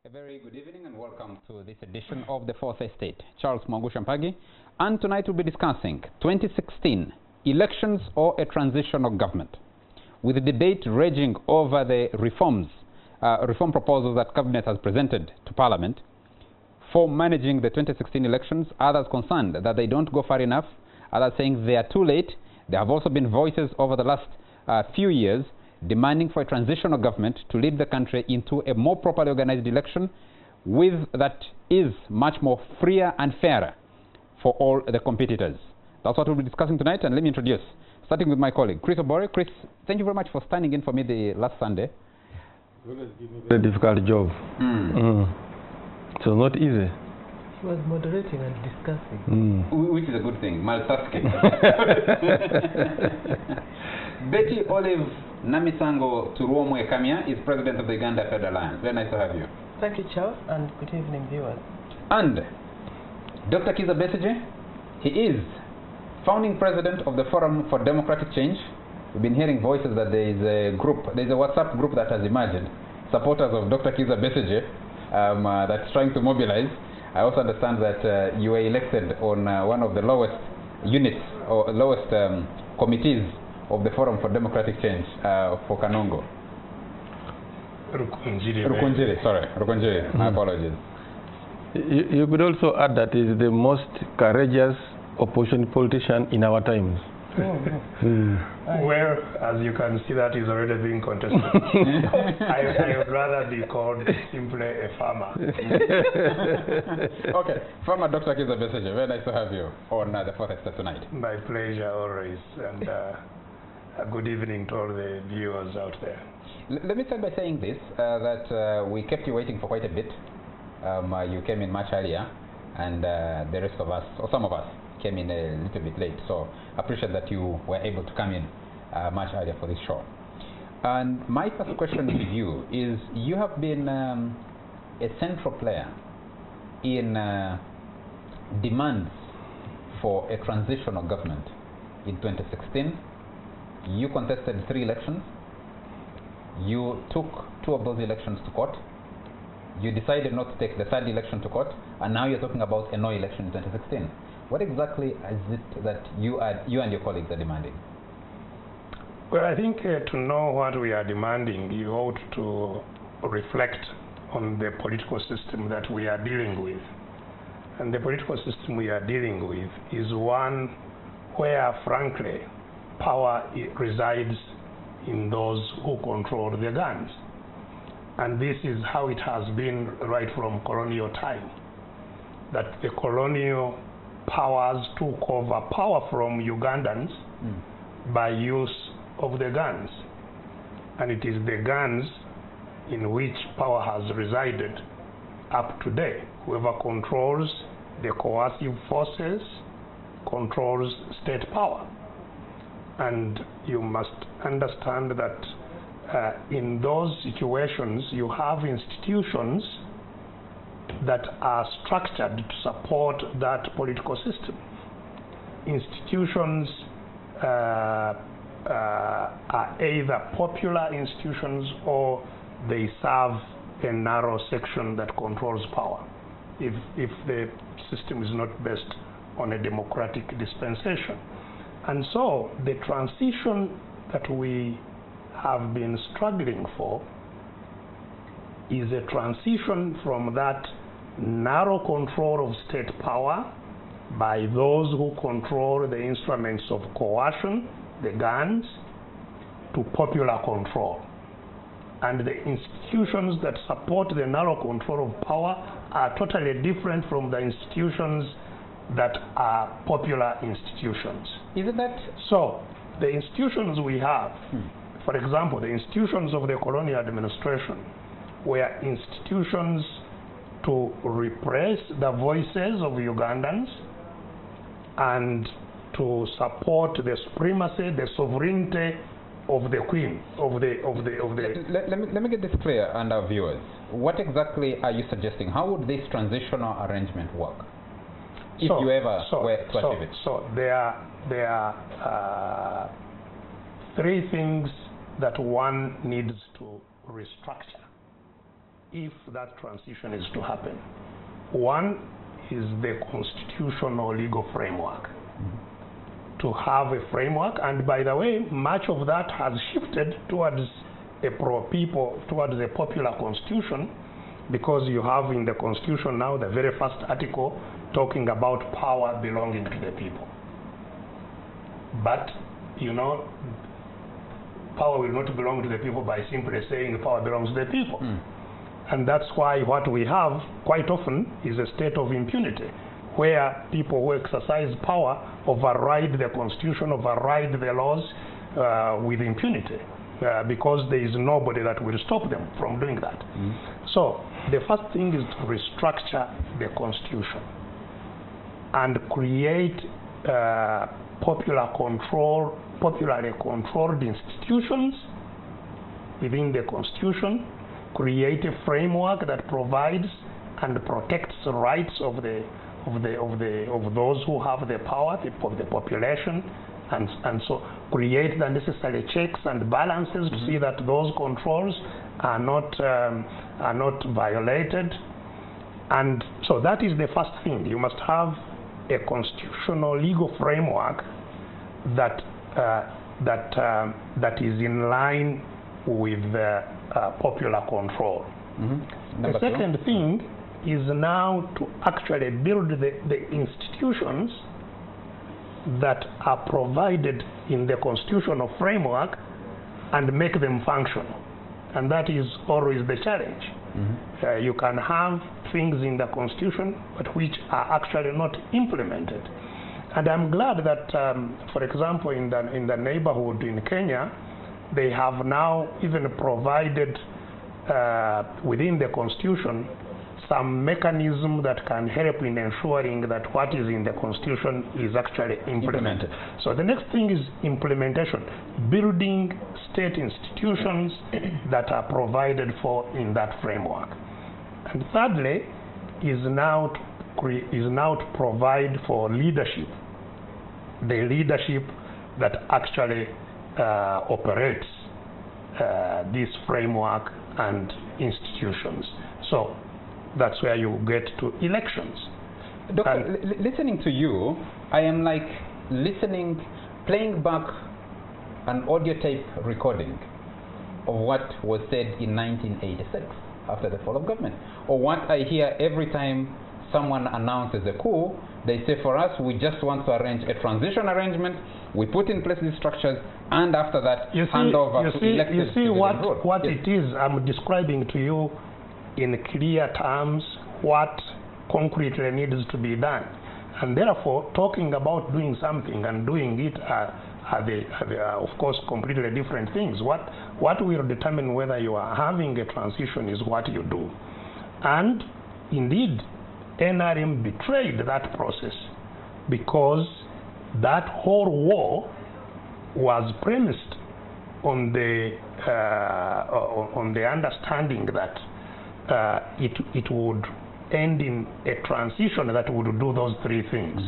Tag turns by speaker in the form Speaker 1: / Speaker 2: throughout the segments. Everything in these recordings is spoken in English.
Speaker 1: A very good evening and welcome to this edition of the Fourth Estate. Charles Mwangushampagi, and tonight we'll be discussing 2016 elections or a transitional government, with the debate raging over the reform proposals that Cabinet has presented to Parliament for managing the 2016 elections. Others concerned that they don't go far enough, others saying they are too late. There have also been voices over the last few years demanding for a transitional government to lead the country into a more properly organized election that is much more freer and fairer for all the competitors. That's what we'll be discussing tonight, and let me introduce, starting with my colleague, Chris Obore. Chris, thank you very much for standing in for me the last Sunday.
Speaker 2: Very difficult job. So not easy.
Speaker 3: He was moderating and discussing.
Speaker 1: Which is a good thing, multitasking. Betty Olive Namisango Turuomwe Kamia is president of the Uganda Federal Alliance. Very nice to have you.
Speaker 3: Thank you, Charles, and good evening, viewers.
Speaker 1: And Dr. Kiza Besigye, he is founding president of the Forum for Democratic Change. We've been hearing voices that there is a WhatsApp group that has emerged, supporters of Dr. Kiza Besigye, that's trying to mobilize. I also understand that you were elected on one of the lowest units or lowest committees of the Forum for Democratic Change for Kanongo. Rukunjiri, my apologies.
Speaker 2: You could also add that he is the most courageous opposition politician in our times.
Speaker 4: Well, as you can see, that is already being contested. I would rather be called simply a farmer.
Speaker 1: Okay, farmer Dr. Kiza Besigye, very nice to have you on the Fourth Estate tonight.
Speaker 4: My pleasure always, and a good evening to all the viewers out there.
Speaker 1: Let me start by saying this, that we kept you waiting for quite a bit. You came in much earlier, and the rest of us, or some of us, came in a little bit late. So I appreciate that you were able to come in much earlier for this show. And my first question to you is, you have been a central player in demands for a transitional government in 2016. You contested 3 elections. You took 2 of those elections to court. You decided not to take the 3rd election to court, and now you're talking about a no election in 2016. What exactly is it that you and your colleagues are demanding?
Speaker 4: Well, I think to know what we are demanding, you ought to reflect on the political system that we are dealing with. And the political system we are dealing with is one where, frankly, power resides in those who control the guns. And this is how it has been right from colonial time, that the colonial powers took over power from Ugandans by use of the guns. And it is the guns in which power has resided up to date. Whoever controls the coercive forces controls state power. And you must understand that in those situations, you have institutions that are structured to support that political system. Institutions are either popular institutions or they serve a narrow section that controls power, if the system is not based on a democratic dispensation. And so the transition that we have been struggling for is a transition from that narrow control of state power by those who control the instruments of coercion, the guns, to popular control. And the institutions that support the narrow control of power are totally different from the institutions that are popular institutions.
Speaker 1: Isn't that
Speaker 4: so? The institutions we have, for example, the institutions of the colonial administration were institutions to repress the voices of Ugandans and to support the supremacy, the sovereignty of the Queen,
Speaker 1: Let me get this clear, and our viewers. What exactly are you suggesting? How would this transitional arrangement work, if you ever were to achieve it?
Speaker 4: So there are 3 things that one needs to restructure if that transition is to happen. One is the constitutional legal framework. To have a framework, and by the way, much of that has shifted towards towards a popular constitution, because you have in the constitution now the very first article talking about power belonging to the people. But, you know, power will not belong to the people by simply saying power belongs to the people. And that's why what we have quite often is a state of impunity, where people who exercise power override the constitution, override the laws with impunity, because there is nobody that will stop them from doing that. So the first thing is to restructure the constitution and create popularly controlled institutions within the constitution, create a framework that provides and protects the rights of those who have the power, the population, and so create the necessary checks and balances to see that those controls are not violated. And so that is the first thing. You must have a constitutional legal framework that is in line with popular control. The second thing is now to actually build the institutions that are provided in the constitutional framework and make them functional. And that is always the challenge. You can have things in the constitution but which are actually not implemented. And I'm glad that, for example, in the neighborhood in Kenya, they have now even provided within the constitution some mechanism that can help in ensuring that what is in the constitution is actually implemented. So the next thing is implementation, building state institutions that are provided for in that framework. And thirdly is now to provide for leadership, the leadership that actually operates this framework and institutions. So that's where you get to elections.
Speaker 1: Doctor, listening to you, I am like playing back an audio tape recording of what was said in 1986 after the fall of government, or what I hear every time someone announces a coup. They say, for us, we just want to arrange a transition arrangement, we put in place these structures, and after that, hand over to elected
Speaker 4: You see what
Speaker 1: yes.
Speaker 4: it is I'm describing to you in clear terms, what concretely needs to be done. And therefore, talking about doing something and doing it are of course completely different things. What will determine whether you are having a transition is what you do. And indeed, NRM betrayed that process, because that whole war was premised on the understanding that it would end in a transition that would do those three things.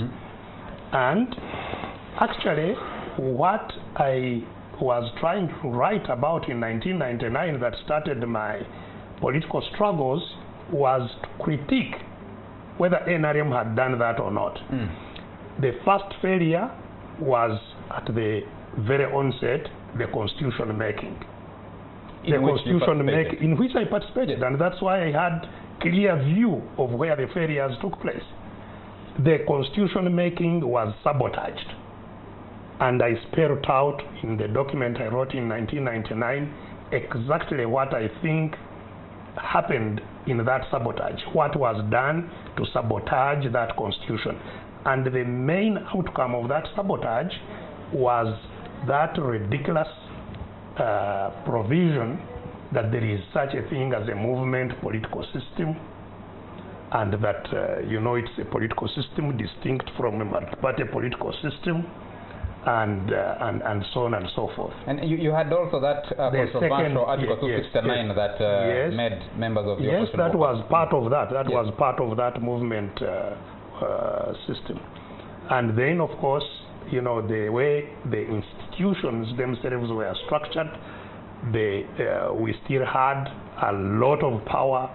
Speaker 4: And actually, what I was trying to write about in 1999 that started my political struggles was to critique whether NRM had done that or not. The first failure was at the very onset, the constitution making. In which I participated, and that's why I had clear view of where the failures took place. The constitution making was sabotaged, and I spelled out in the document I wrote in 1999 exactly what I think happened in that sabotage, what was done to sabotage that constitution. And the main outcome of that sabotage was that ridiculous provision that there is such a thing as a movement political system, and that it's a political system distinct from a multi-party political system, and so on and so forth.
Speaker 1: And you had also that controversial Article 269 that made members of the opposition.
Speaker 4: Yes, that was part of that. That was part of that movement system. And then, of course, the way the institutions themselves were structured we still had a lot of power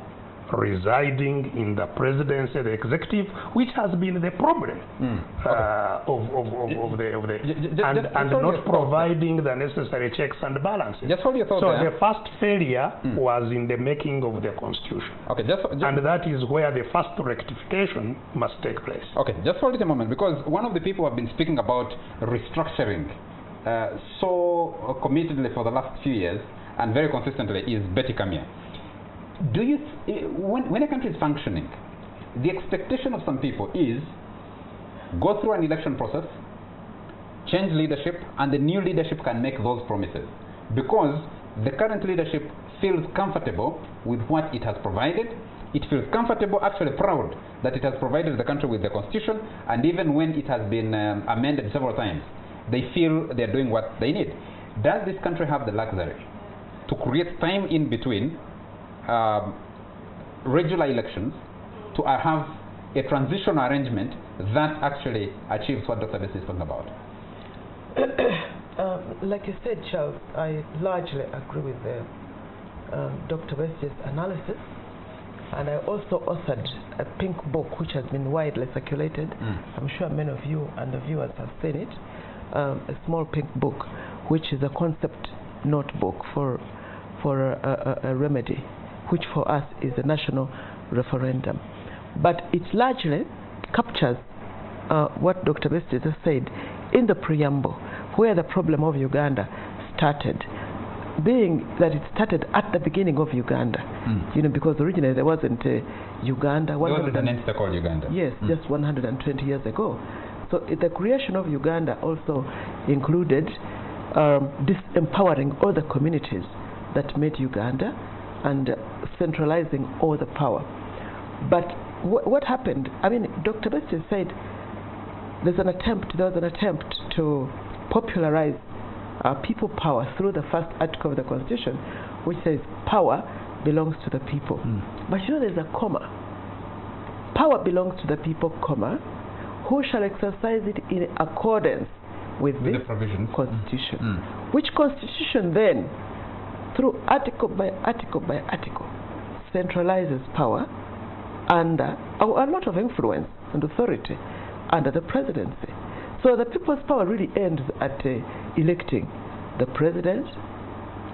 Speaker 4: residing in the presidency, the executive, which has been the problem and not providing the necessary checks and balances.
Speaker 1: Just hold your thought
Speaker 4: so
Speaker 1: there.
Speaker 4: the first failure was in the making of the constitution.
Speaker 1: Okay,
Speaker 4: and that is where the first rectification must take place.
Speaker 1: Okay, just hold it a moment, because one of the people who have been speaking about restructuring so committedly for the last few years and very consistently is Betty Kamya. Do you, when a country is functioning, the expectation of some people is go through an election process, change leadership, and the new leadership can make those promises, because the current leadership feels comfortable with what it has provided. It feels comfortable, actually proud, that it has provided the country with the constitution, and even when it has been amended several times, they feel they're doing what they need. Does this country have the luxury to create time in between regular elections to have a transitional arrangement that actually achieves what Dr. Bessie is talking about?
Speaker 3: Like you said, Charles, I largely agree with Dr. Bessie's analysis, and I also authored a pink book which has been widely circulated. I'm sure many of you and the viewers have seen it. A small pink book, which is a concept notebook for a remedy, which for us is a national referendum. But it largely captures what Dr. Bestie has said in the preamble, where the problem of Uganda started, being that it started at the beginning of Uganda. You know, because originally there wasn't Uganda. There
Speaker 1: wasn't an entity called Uganda.
Speaker 3: Yes, just 120 years ago. So the creation of Uganda also included disempowering all the communities that made Uganda and centralizing all the power. But what happened? I mean, Dr. Bestie said there was an attempt to popularize people power through the first article of the Constitution, which says power belongs to the people. But you know, there's a comma. Power belongs to the people, comma, who shall exercise it in accordance with this Constitution. Which Constitution then, through article by article by article, centralizes power under a lot of influence and authority under the presidency. So the people's power really ends at electing the president,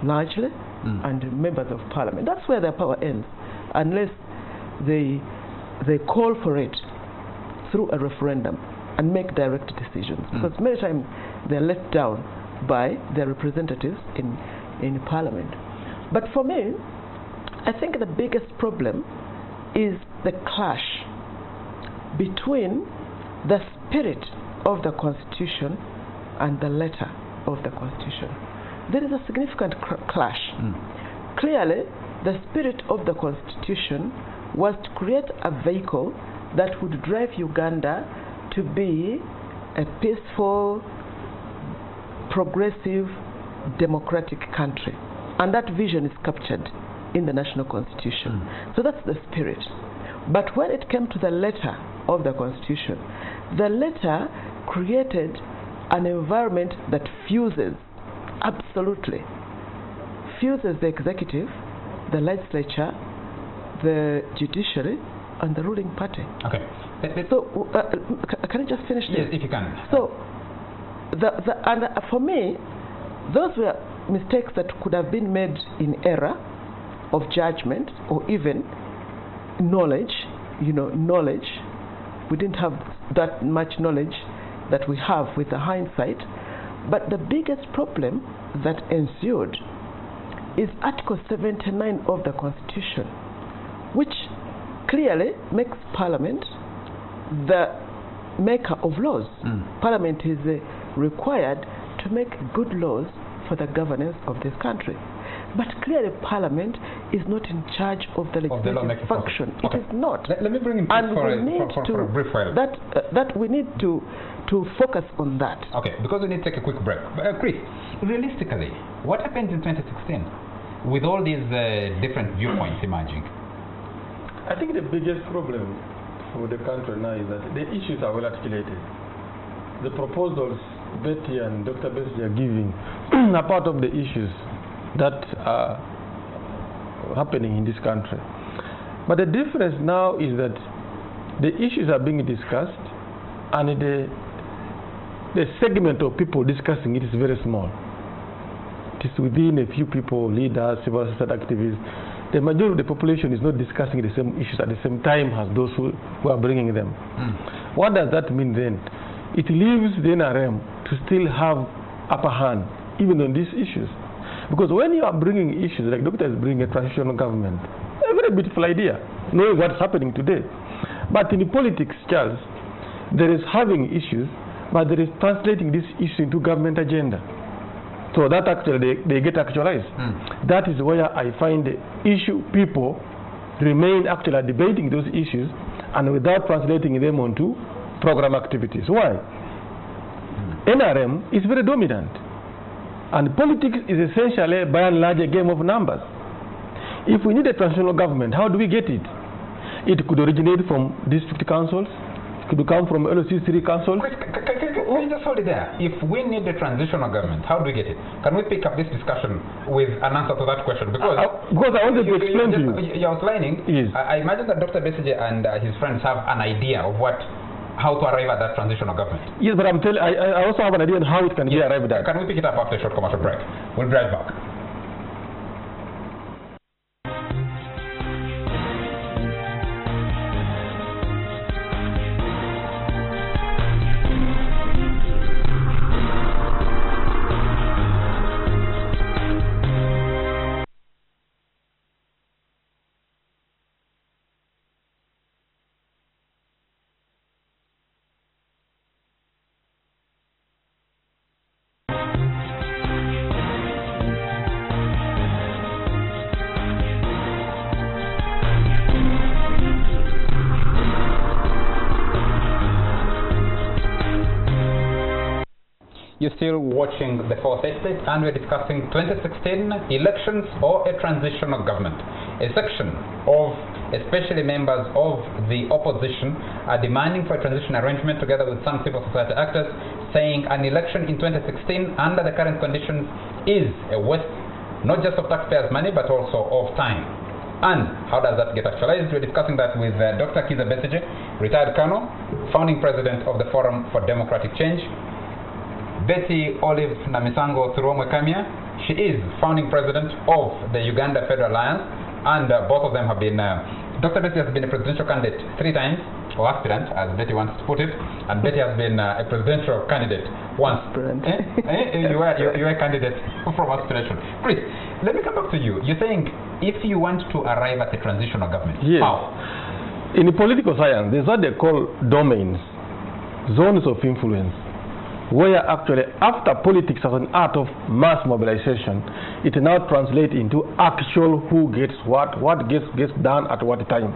Speaker 3: largely, and members of parliament. That's where their power ends, unless they call for it through a referendum and make direct decisions. Because many times they're let down by their representatives in parliament. But for me, I think the biggest problem is the clash between the spirit of the Constitution and the letter of the Constitution. There is a significant clash. Clearly, the spirit of the Constitution was to create a vehicle that would drive Uganda to be a peaceful, progressive, democratic country. And that vision is captured in the national constitution. So that's the spirit. But when it came to the letter of the Constitution, the letter created an environment that fuses, absolutely, fuses the executive, the legislature, the judiciary, and the ruling party.
Speaker 1: Okay.
Speaker 3: So, can I just finish this?
Speaker 1: Yes, if you can.
Speaker 3: So, for me, those were mistakes that could have been made in error of judgment or even knowledge. You know, knowledge. We didn't have that much knowledge that we have with the hindsight. But the biggest problem that ensued is Article 79 of the Constitution, which clearly makes Parliament the maker of laws. Parliament is required to make good laws for the governance of this country. But clearly Parliament is not in charge of the legislative function.
Speaker 1: Okay.
Speaker 3: It is not.
Speaker 1: Let me bring in
Speaker 3: for
Speaker 1: a brief while.
Speaker 3: That we need to focus on that.
Speaker 1: Okay, because we need to take a quick break. Chris, realistically, what happened in 2016 with all these different viewpoints emerging?
Speaker 2: I think the biggest problem for the country now is that the issues are well articulated. The proposals Betty and Dr. Bessie are giving are part of the issues. that are happening in this country. But the difference now is that the issues are being discussed, and the segment of people discussing it is very small. It is within a few people, leaders, civil society activists. The majority of the population is not discussing the same issues at the same time as those who are bringing them. What does that mean then? It leaves the NRM to still have upper hand even on these issues. Because when you are bringing issues, like Doctor is bringing a transitional government, a very beautiful idea, knowing what's happening today. But in politics, Charles, there is having issues, but there is translating these issues into government agenda. So that actually they get actualized. That is where I find the issue people remain actually debating those issues and without translating them onto program activities. Why? NRM is very dominant. And politics is essentially by and large a game of numbers. If we need a transitional government, how do we get it? It could originate from district councils, it could come from LOC3 councils.
Speaker 1: Can you just hold it there? If we need a transitional government, how do we get it? Can we pick up this discussion with an answer to that question? Because
Speaker 2: I wanted to explain to you.
Speaker 1: You're outlining.
Speaker 2: Yes.
Speaker 1: I imagine that Dr. Besigye and his friends have an idea of how to arrive at that transitional government.
Speaker 2: Yes, but I also have an idea on how it can be arrived at.
Speaker 1: Can we pick it up after a short commercial break? We'll be right back. You're still watching The Fourth Estate, and we're discussing 2016 elections or a transitional government. A section of, especially members of the opposition, are demanding for a transition arrangement together with some civil society actors, saying an election in 2016 under the current conditions is a waste, not just of taxpayers' money, but also of time. And how does that get actualized? We're discussing that with Dr. Kiza Besigye, retired colonel, founding president of the Forum for Democratic Change, Betty Olive Namisango Thuruomwe-Kamya. She is founding president of the Uganda Federal Alliance, and both of them have been, Dr. Betty has been a presidential candidate 3 times, or aspirant, as Betty wants to put it, and Betty has been a presidential candidate once. You were a candidate from aspiration. Chris, let me come back to you. You're saying if you want to arrive at a transitional government,
Speaker 2: yes.
Speaker 1: How?
Speaker 2: In the political science, there's what they call domains, zones of influence, where actually after politics as an art of mass mobilization, it now translates into actual who gets what gets done at what time.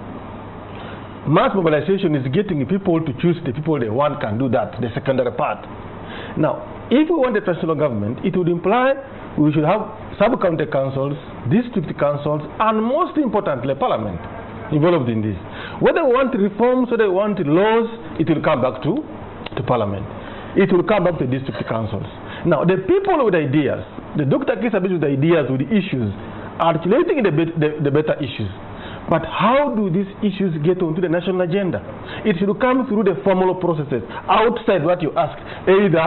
Speaker 2: Mass mobilization is getting people to choose the people they want can do that, the secondary part. Now, if we want a transitional government, it would imply we should have sub-county councils, district councils, and most importantly, parliament involved in this. Whether we want reforms, whether we want laws, it will come back to parliament. It will come back to district councils. Now, the people with ideas, the Dr. Kiza with ideas, with the issues, are articulating the better issues. But how do these issues get onto the national agenda? It should come through the formal processes, outside what you ask, either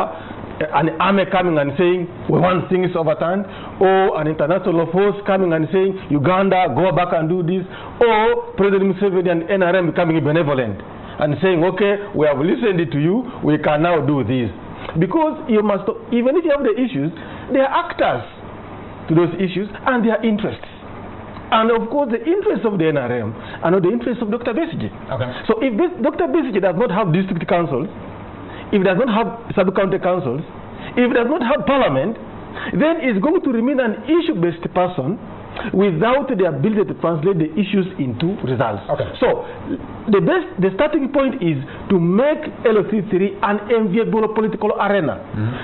Speaker 2: an army coming and saying, we want things overturned, or an international force coming and saying, Uganda, go back and do this, or President Museveni and NRM becoming benevolent and saying, okay, we have listened to you, we can now do this. Because you must, even if you have the issues, they are actors to those issues and their interests. And of course, the interests of the NRM are not the interests of Dr. Besigye. Okay. So if Dr. Besigye does not have district councils, if it does not have sub-county councils, if it does not have parliament, then it's going to remain an issue-based person without the ability to translate the issues into results. Okay. So the starting point is to make LOC3 an enviable political arena,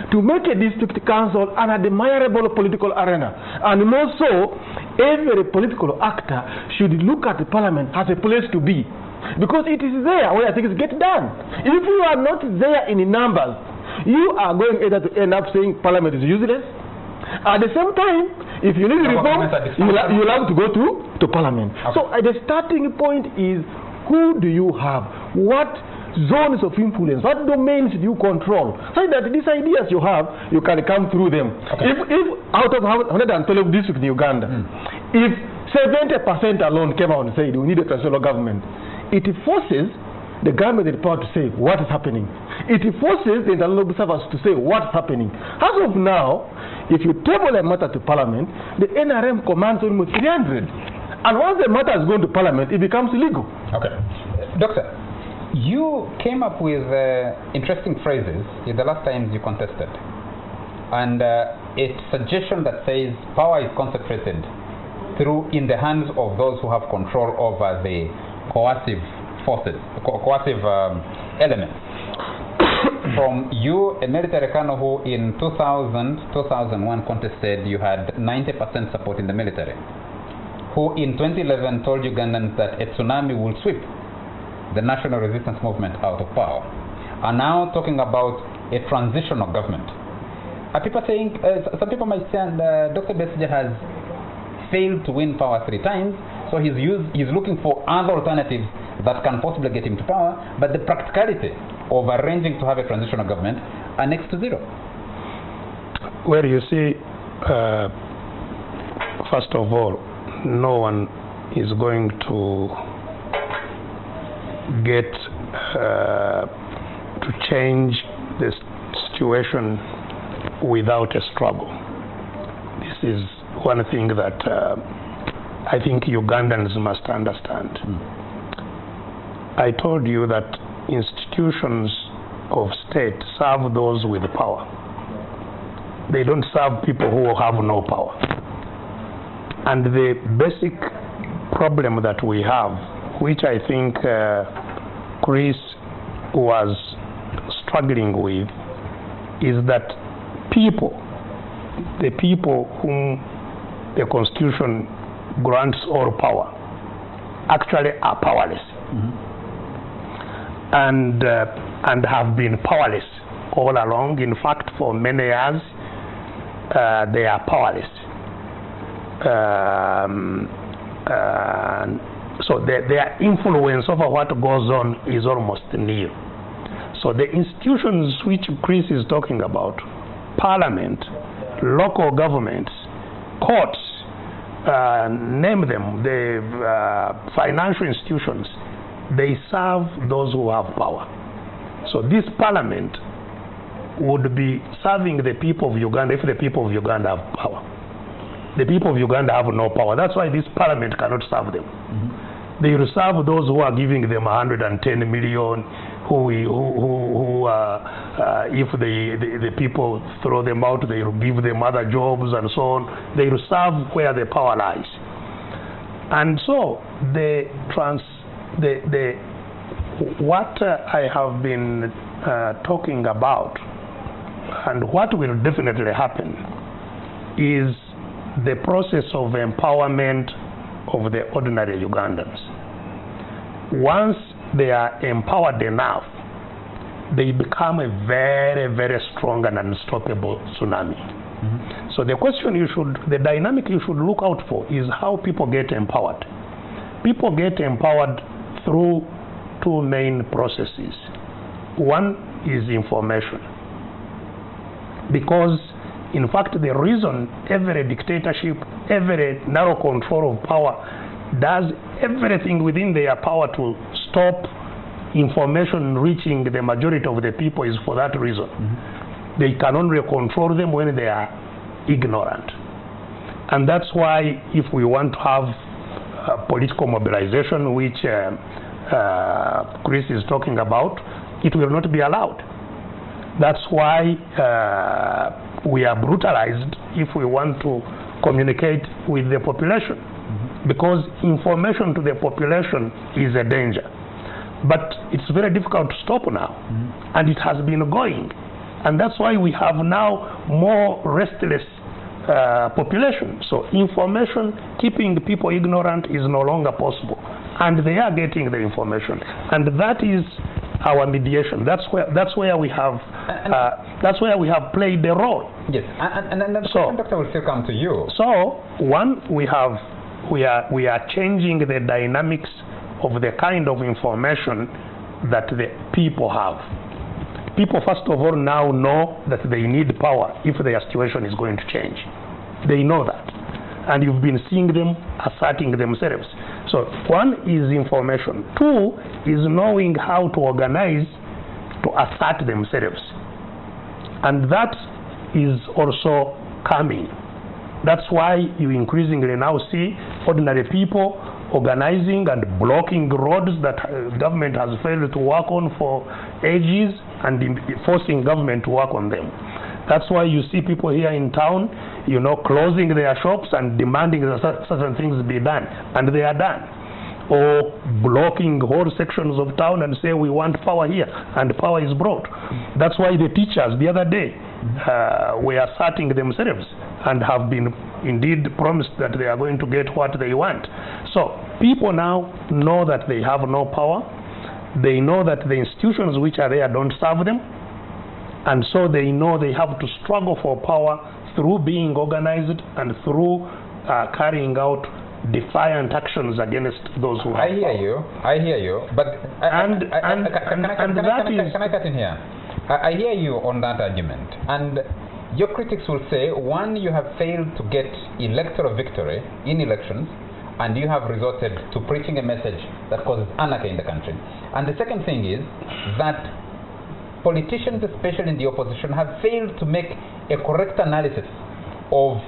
Speaker 2: to make a district council an admirable political arena, and more so, every political actor should look at the parliament as a place to be, because it is there where things get done. If you are not there in numbers, you are going either to end up saying parliament is useless, At the same time, if you need reform, you'll have to go to parliament. Okay. So the starting point is, who do you have? What zones of influence, what domains do you control? So that these ideas you have, you can come through them. Okay. If out of 112 districts in Uganda, if 70% alone came out and said we need a transitional government, it forces the government in power to say what is happening. It forces the internal observers to say what's happening. As of now, if you table a matter to parliament, the NRM commands almost 300. And once the matter has gone to parliament, it becomes illegal.
Speaker 1: Okay. Doctor, you came up with interesting phrases in the last times you contested. And a suggestion that says power is concentrated in the hands of those who have control over the coercive forces, coercive elements. From you, a military colonel who in 2000-2001 contested, you had 90% support in the military, who in 2011 told Ugandans that a tsunami will sweep the national resistance movement out of power, are now talking about a transitional government. Are people saying, some people might say, Dr. Besigye has failed to win power 3 times, so he's looking for other alternatives that can possibly get him to power, but the practicality of arranging to have a transitional government are next to zero.
Speaker 4: Well, you see, first of all, no one is going to get to change the situation without a struggle. This is one thing that I think Ugandans must understand. I told you that institutions of state serve those with power. They don't serve people who have no power. And the basic problem that we have, which I think Chris was struggling with, is that the people whom the Constitution grants all power, actually are powerless. And have been powerless all along. In fact, for many years, they are powerless. So their influence over what goes on is almost nil. So the institutions which Chris is talking about, parliament, local governments, courts, name them, the financial institutions, they serve those who have power. So this parliament would be serving the people of Uganda if the people of Uganda have power. The people of Uganda have no power. That's why this parliament cannot serve them. They will serve those who are giving them 110 million, if the people throw them out, they will give them other jobs and so on. They will serve where the power lies. And so what I have been talking about and what will definitely happen is the process of empowerment of the ordinary Ugandans. Once they are empowered enough, they become a very, very strong and unstoppable tsunami. So the question the dynamic you should look out for is how people get empowered. People get empowered through 2 main processes. One is information. Because, in fact, the reason every dictatorship, every narrow control of power does everything within their power to stop information reaching the majority of the people is for that reason. They can only control them when they are ignorant. And that's why if we want to have political mobilization, which Chris is talking about, it will not be allowed. That's why we are brutalized if we want to communicate with the population, because information to the population is a danger. But it's very difficult to stop now, and it has been going. And that's why we have now more restless population. So information, keeping people ignorant is no longer possible. And they are getting the information. And that is our mediation. That's where we have That's where we have played the role.
Speaker 1: Yes, and then the second doctor will still come to you.
Speaker 4: So, one, we are changing the dynamics of the kind of information that the people have. People, first of all, now know that they need power if their situation is going to change. They know that. And you've been seeing them asserting themselves. So one is information. Two is knowing how to organize to assert themselves. And that is also coming. That's why you increasingly now see ordinary people organizing and blocking roads that government has failed to work on for ages and forcing government to work on them. That's why you see people here in town, you know, closing their shops and demanding that certain things be done, and they are done. Or blocking whole sections of town and say we want power here, and power is brought. That's why the teachers the other day were asserting themselves and have been indeed promised that they are going to get what they want. So people now know that they have no power. They know that the institutions which are there don't serve them. And so they know they have to struggle for power through being organized and through carrying out defiant actions against those who have power.
Speaker 1: I hear you. But can I cut in here? I hear you on that argument. And your critics will say, one, you have failed to get electoral victory in elections, and you have resorted to preaching a message that causes anarchy in the country. And the second thing is that politicians, especially in the opposition, have failed to make a correct analysis of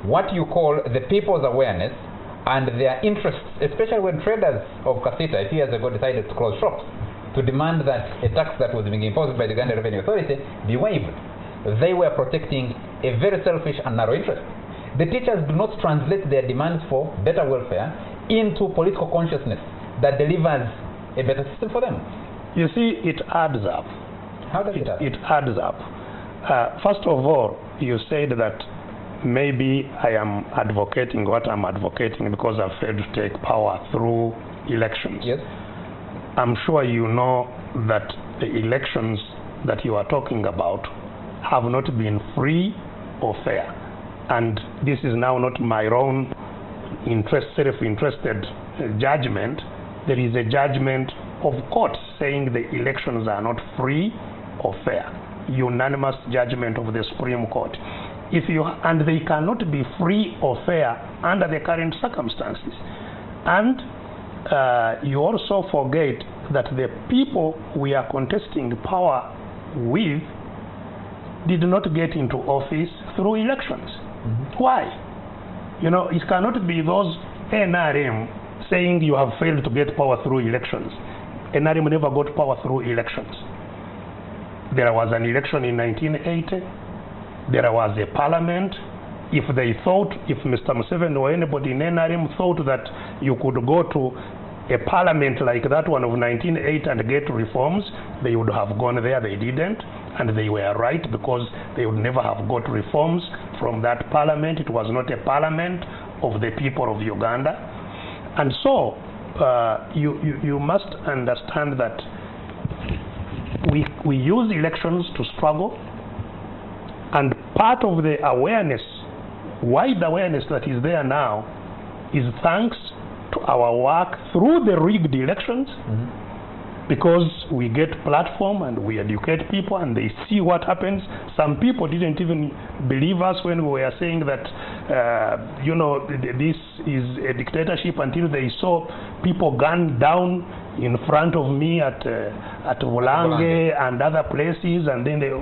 Speaker 1: what you call the people's awareness and their interests, especially when traders of Kasita a few years ago decided to close shops to demand that a tax that was being imposed by the Uganda Revenue Authority be waived. They were protecting a very selfish and narrow interest. The teachers do not translate their demands for better welfare into political consciousness that delivers a better system for them.
Speaker 4: You see, it adds up.
Speaker 1: How does it add up?
Speaker 4: It adds up. First of all, you said that maybe I am advocating what I'm advocating because I've failed to take power through elections.
Speaker 1: Yes.
Speaker 4: I'm sure you know that the elections that you are talking about have not been free or fair. And this is now not my own self-interested judgment. There is a judgment of courts saying the elections are not free or fair. Unanimous judgment of the Supreme Court. And they cannot be free or fair under the current circumstances. And you also forget that the people we are contesting power with did not get into office through elections. Why? You know, it cannot be those NRM saying you have failed to get power through elections. NRM never got power through elections. There was an election in 1980. There was a parliament. If they thought, if Mr. Museveni or anybody in NRM thought that you could go to a parliament like that one of 1980 and get reforms, they would have gone there. They didn't, and they were right, because they would never have got reforms from that parliament. It was not a parliament of the people of Uganda. And so you must understand that we use elections to struggle, and part of the awareness, wide awareness that is there now, is thanks to our work through the rigged elections, because we get platform and we educate people and they see what happens. Some people didn't even believe us when we were saying that you know, this is a dictatorship, until they saw people gunned down in front of me at Vulange and other places, and then they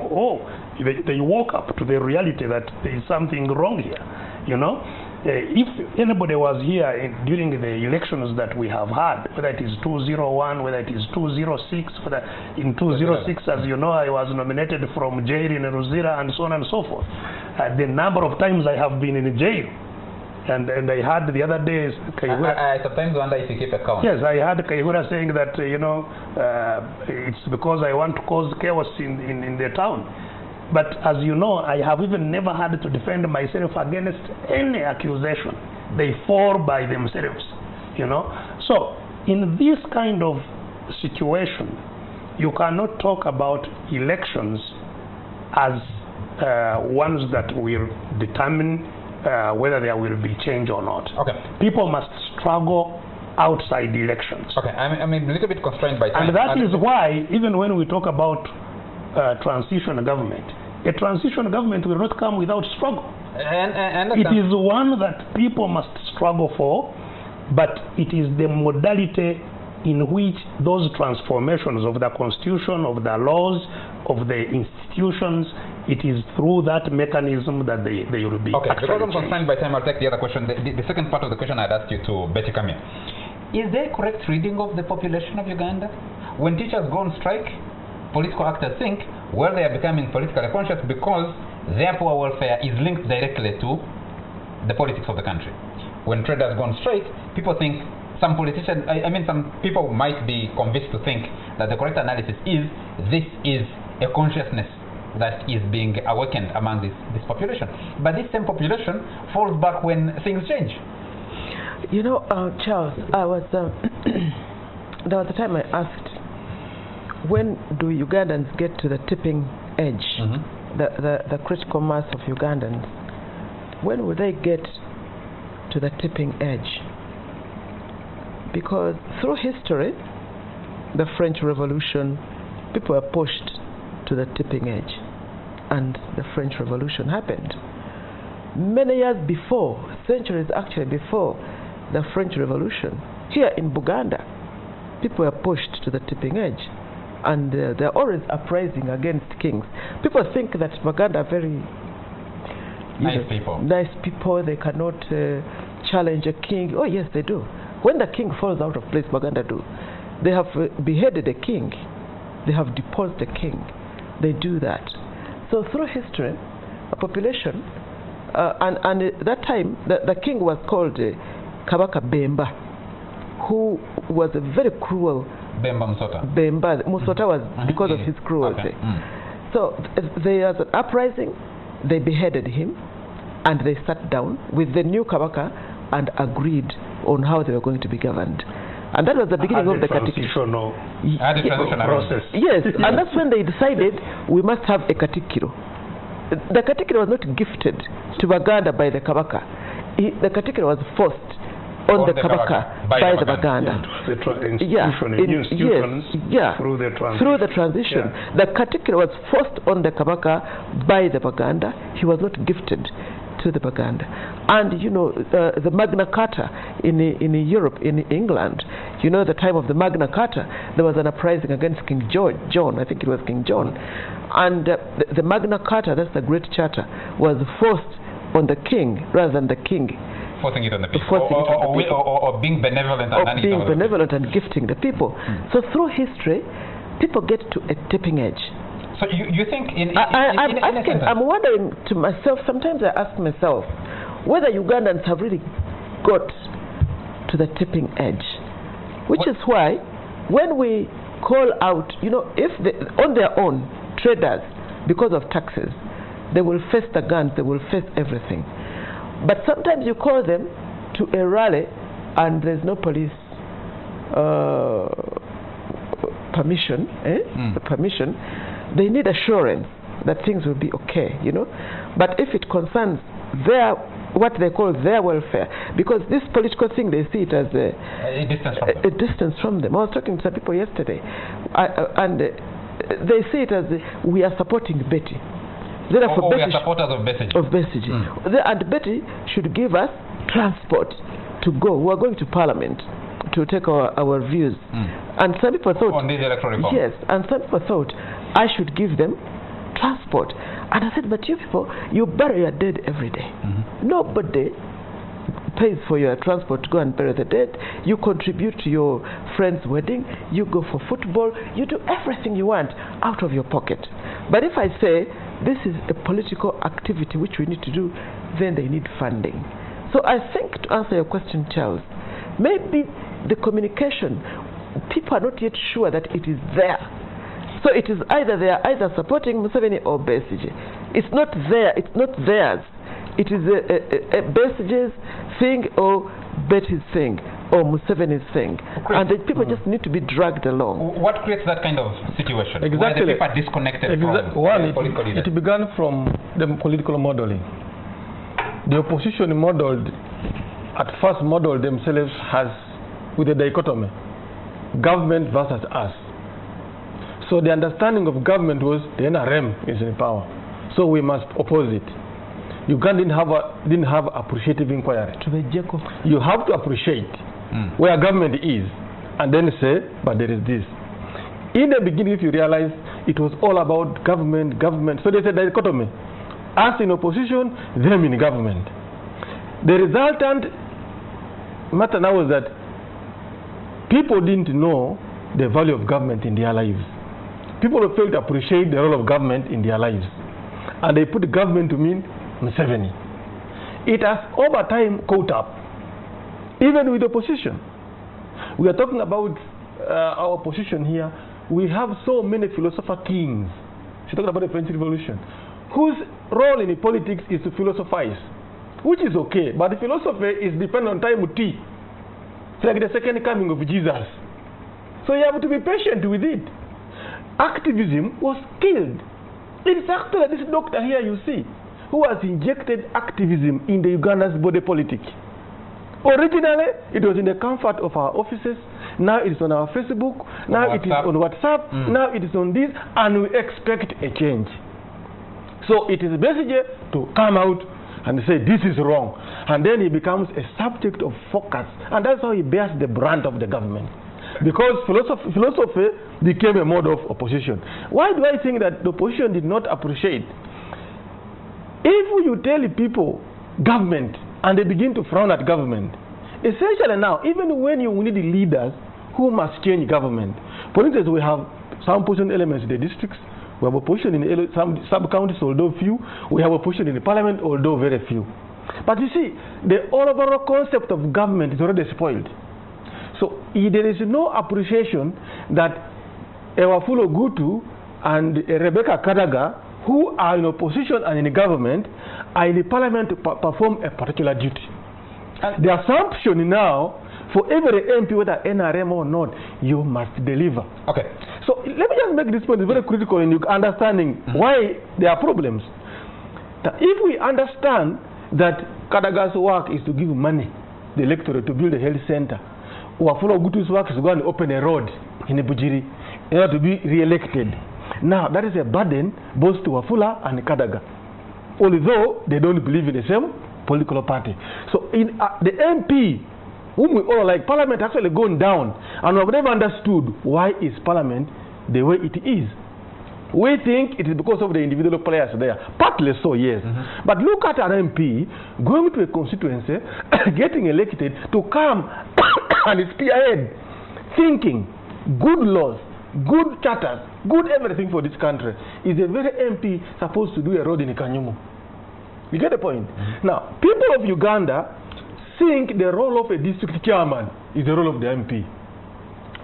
Speaker 4: woke up to the reality that there is something wrong here, you know. If anybody was here during the elections that we have had, whether it is 201, whether it is 206, whether in 206, as you know, I was nominated from jail in Ruzira and so on and so forth. The number of times I have been in jail. And I had the other day,
Speaker 1: I sometimes wonder if you keep account.
Speaker 4: Yes, I had Kaihura saying that, you know, it's because I want to cause chaos in the town. But as you know, I have even never had to defend myself against any accusation. They fall by themselves, you know. So in this kind of situation, you cannot talk about elections as ones that will determine whether there will be change or not.
Speaker 1: Okay.
Speaker 4: People must struggle outside the elections.
Speaker 1: Okay, I'm a little bit constrained by time.
Speaker 4: And that is why, even when we talk about transitional government, a transitional government will not come without struggle.
Speaker 1: And
Speaker 4: it is one that people must struggle for, but it is the modality in which those transformations of the constitution, of the laws, of the institutions, it is through that mechanism that they will be.
Speaker 1: Okay, because I'm constrained by time, I'll take the other question. The second part of the question I'd asked you to Betty Kamia. Is there a correct reading of the population of Uganda? When teachers go on strike, political actors think, well, they are becoming politically conscious because their poor welfare is linked directly to the politics of the country. When traders go on strike, people think, some politicians, some people might be convinced to think that the correct analysis is this is a consciousness that is being awakened among this population. But this same population falls back when things change.
Speaker 3: You know, Charles, I was there was a time I asked, when do Ugandans get to the tipping edge, the critical mass of Ugandans? When will they get to the tipping edge? Because through history, the French Revolution, people were pushed to the tipping edge, and the French Revolution happened. Many years before, centuries actually before the French Revolution, here in Buganda, people were pushed to the tipping edge, and they're always uprising against kings. People think that Buganda are very nice people. They cannot challenge a king. Oh yes, they do. When the king falls out of place, Buganda do. They have beheaded a king. They have deposed a king. They do that. So through history, a population, and at that time, the king was called Kabaka Bemba, who was a very cruel.
Speaker 1: Bemba Musota.
Speaker 3: Bemba Musota was because of his cruelty. Okay. So there was an uprising. They beheaded him, and they sat down with the new Kabaka and agreed on how they were going to be governed. And that was the beginning of the
Speaker 4: transitional
Speaker 3: process. Yes, and that's when they decided we must have a katikiro. The katikiro was not gifted to Baganda by the Kabaka. The katikiro was forced on the Kabaka by the Baganda. Through the transition. Yeah. The katikiro was forced on the Kabaka by the Baganda. He was not gifted to the Baganda. And you know, the Magna Carta in Europe, in England, you know, the time of the Magna Carta, there was an uprising against King John, I think it was King John. And the Magna Carta, that's the Great Charter, was forced on the king rather than the king.
Speaker 1: Forcing it on the people. Or being benevolent and handing it over.
Speaker 3: Being benevolent and gifting the people. So through history, people get to a tipping edge.
Speaker 1: So you think
Speaker 3: I'm wondering to myself, sometimes I ask myself, whether Ugandans have really got to the tipping edge. Which is why, when we call out, you know, if they, on their own, traders, because of taxes, they will face the guns, they will face everything. But sometimes you call them to a rally and there's no police permission, permission. They need assurance that things will be okay, you know. But if it concerns what they call their welfare, because this political thing, they see it as a distance from them. I was talking to some people yesterday, and they see it as we are supporting Betty.
Speaker 1: We are supporters of Besigye.
Speaker 3: And Betty should give us transport to go. We are going to Parliament to take our views. And some people thought,
Speaker 1: on this electoral reform.
Speaker 3: Yes, and some people thought I should give them transport. And I said, but you people, you bury your dead every day. Nobody pays for your transport to go and bury the dead. You contribute to your friend's wedding. You go for football. You do everything you want out of your pocket. But if I say this is a political activity which we need to do, then they need funding. So I think, to answer your question, Charles, maybe the communication, people are not yet sure that it is there. So it is either they are either supporting Museveni or Besigye. It's not there. It's not theirs. It is a Besigye's thing or Betty's thing. or Museveni's thing. And the people just need to be dragged along.
Speaker 1: What creates that kind of situation?
Speaker 2: Exactly.
Speaker 1: Why the people are disconnected from
Speaker 2: One,
Speaker 1: political leaders?
Speaker 2: it began from the political modeling. The opposition modeled, at first modeled themselves as with a dichotomy, government versus us. So the understanding of government was the NRM is in power, so we must oppose it. Uganda didn't have appreciative inquiry. You have to appreciate where government is, and then say, but there is this. In the beginning, if you realize, it was all about government. So there's a dichotomy. Us in opposition, them in government. The resultant matter now is that people didn't know the value of government in their lives. People failed to appreciate the role of government in their lives. And they put government to mean Museveni. It has over time caught up, even with opposition. We are talking about our opposition here. We have so many philosopher kings. She's talking about the French Revolution, whose role in politics is to philosophize, which is okay, but the philosophy is dependent on time with tea. It's like the second coming of Jesus. So you have to be patient with it. Activism was killed. It's actually this doctor here you see, who has injected activism in the Uganda's body politic. Originally, it was in the comfort of our offices. Now it is on our Facebook. Now it is on WhatsApp. Now it is on this, and we expect a change. So it is basically to come out and say this is wrong, and then he becomes a subject of focus, and that's how he bears the brunt of the government. Because philosophy became a mode of opposition. Why do I think that the opposition did not appreciate? If you tell people government and they begin to frown at government, essentially now, even when you need leaders who must change government, for instance, we have some opposition elements in the districts, we have opposition in some sub-counties, although few, we have opposition in the parliament, although very few. But you see, the overall concept of government is already spoiled. So there is no appreciation that Ewafulo Gutu and Rebecca Kadaga, who are in opposition and in the government, are in the parliament to perform a particular duty. And the assumption now, for every MP, whether NRM or not, you must deliver. Okay. So let me just make this point. It's very critical in understanding why there are problems. That if we understand that Kadaga's work is to give money, the electorate, to build a health center, Wafula Gutu's work is to go and open a road in Bujiri in order to be re-elected. Now, that is a burden both to Wafula and Kadaga, although they don't believe in the same political party. So, in the MP, whom we all like, Parliament actually gone down, and we have never understood why is Parliament the way it is. We think it is because of the individual players there. Partly so, yes. But look at an MP going to a constituency, getting elected to come and spearhead thinking, good laws, good charters, good everything for this country. Is a very MP supposed to do a road in Kanyumu? You get the point? Now, people of Uganda think the role of a district chairman is the role of the MP.